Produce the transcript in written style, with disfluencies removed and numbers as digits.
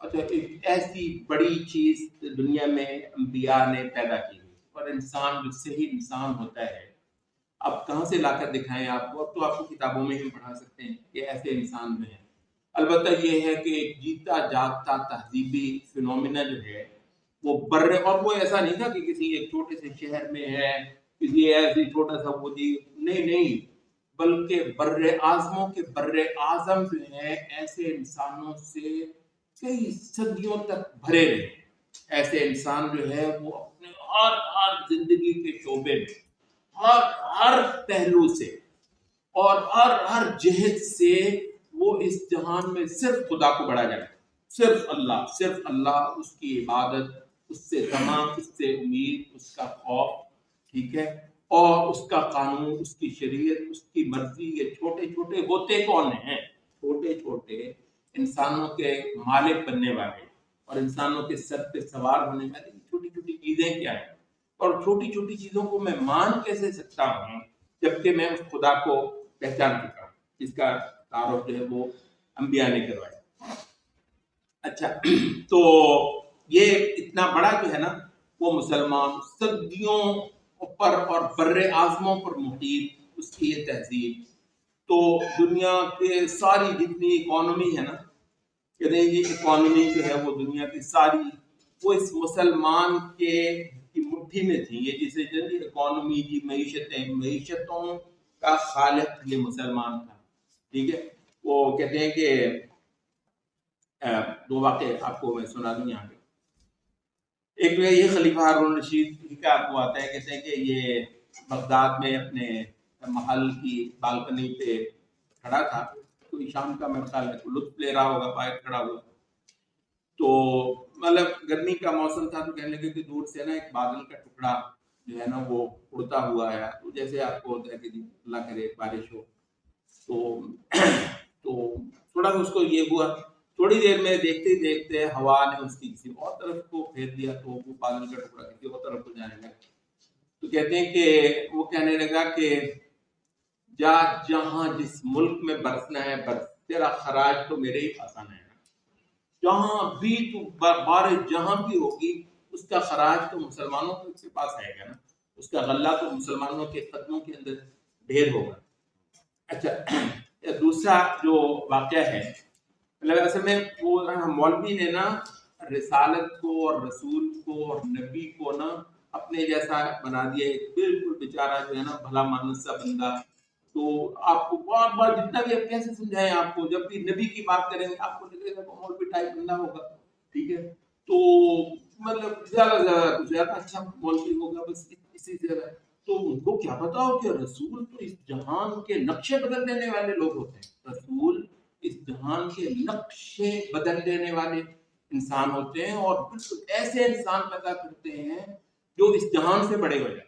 اچھا، ایک ایسی بڑی چیز دنیا میں انبیاء نے پیدا کی ہوئی، اور انسان جو صحیح انسان ہوتا ہے، اب کہاں سے لا کر دکھائیں آپ کو؟ اب تو آپ کو کتابوں میں ہی پڑھا سکتے ہیں کہ ایسے انسان میں ہیں۔ البتہ یہ ہے کہ ایک جیتا جاگتا تہذیبی فنومینا جو ہے وہ اور وہ ایسا نہیں تھا کہ کسی ایک چھوٹے سے شہر میں ہے، کسی ایسی چھوٹا سا وہ جی، نہیں، بلکہ بر اعظموں کے بر اعظم جو ہے ایسے انسانوں سے کئی صدیوں تک بھرے رہے۔ ایسے انسان جو ہے وہ اپنے ہر زندگی کے شعبے میں، ہر پہلو سے اور ہر جہت سے وہ اس جہان میں صرف خدا کو بڑھا جائے، صرف اللہ، اس کی عبادت، اس سے تمام، اس سے امید، اس کا خوف، ٹھیک ہے، اور اس کا قانون، اس کی شریعت، اس کی مرضی۔ یہ چھوٹے چھوٹے ہوتے کون ہیں؟ چھوٹے چھوٹے انسانوں کے مالک بننے والے اور انسانوں کے سر پہ سوار ہونے والی چھوٹی چھوٹی چیزیں کیا ہیں؟ اور چھوٹی چھوٹی چیزوں کو میں مان کیسے سکتا ہوں جبکہ میں اس خدا کو پہچان چکا ہوں جس کا تعارف جو ہے وہ انبیاء نے کروایا۔ اچھا، تو یہ اتنا بڑا جو ہے نا وہ مسلمان صدیوں پر اور بر اعظموں پر محیط اس کی یہ تہذیب، تو دنیا کے ساری جتنی اکانومی ہے نا، یعنی یہ اکانومی جو ہے وہ دنیا کی ساری وہ اس مسلمان کے مٹھی میں تھی۔ یہ جسے اکانومی کی معیشتوں کا خالق یہ مسلمان تھا، ٹھیک ہے۔ وہ کہتے ہیں کہ دو واقعے آپ کو میں سنا دوں یہاں پہ۔ ایک یہ خلیفہ ہارون رشید کا آپ کو آتا ہے، کہتے ہیں کہ یہ بغداد میں اپنے محل کی بالکنی پہ کھڑا تھا، کوئی شام کا میرا خیال ہے لطف لے رہا ہوگا، باہر کھڑا ہوا، تو مطلب گرمی کا موسم تھا، تو کہنے لگے کہ دور سے نا ایک بادل کا ٹکڑا جو ہے نا وہ اڑتا ہوا ہے، تو جیسے آپ کو ہوتا ہے کہ اللہ کرے بارش ہو، تو تھوڑا سا اس کو یہ ہوا، تھوڑی دیر میں دیکھتے ہی دیکھتے ہوا نے اس کی کسی اور طرف کو پھیر دیا، تو وہ بادل کا ٹکڑا کسی اور طرف کو جانے لگا۔ تو کہتے ہیں کہ وہ کہنے لگا کہ جا جہاں جس ملک میں برسنا ہے برس، تیرا خراج تو میرے ہی پاس آنا ہے، جہاں بھی تو بارش جہاں بھی ہوگی اس کا خراج تو مسلمانوں کے پاس آئے گا نا، اس کا غلہ تو مسلمانوں کے قدموں کے اندر ڈھیر ہوگا۔ اچھا، دوسرا جو واقعہ ہے، مطلب اصل میں وہ مولوی نے نا رسالت کو اور رسول کو اور نبی کو نا اپنے جیسا بنا دیا، بالکل بیچارہ جو ہے نا بھلا مانس سا بندہ۔ تو آپ کو بار بار جتنا بھی آپ کیسے سمجھائیں، آپ کو جب بھی نبی کی بات کریں گے آپ کو لگے گا کہ مولوی ٹائپ بندہ ہوگا، ٹھیک ہے، تو مطلب زیادہ اچھا مولوی ہوگا، بس اسی طرح۔ تو ان کو کیا بتاؤ کہ رسول تو اس جہان کے نقشے بدل دینے والے لوگ ہوتے ہیں، رسول اس جہان کے نقشے بدل دینے والے انسان ہوتے ہیں، اور بالکل ایسے انسان پیدا کرتے ہیں جو اس جہان سے بڑے ہو جائے۔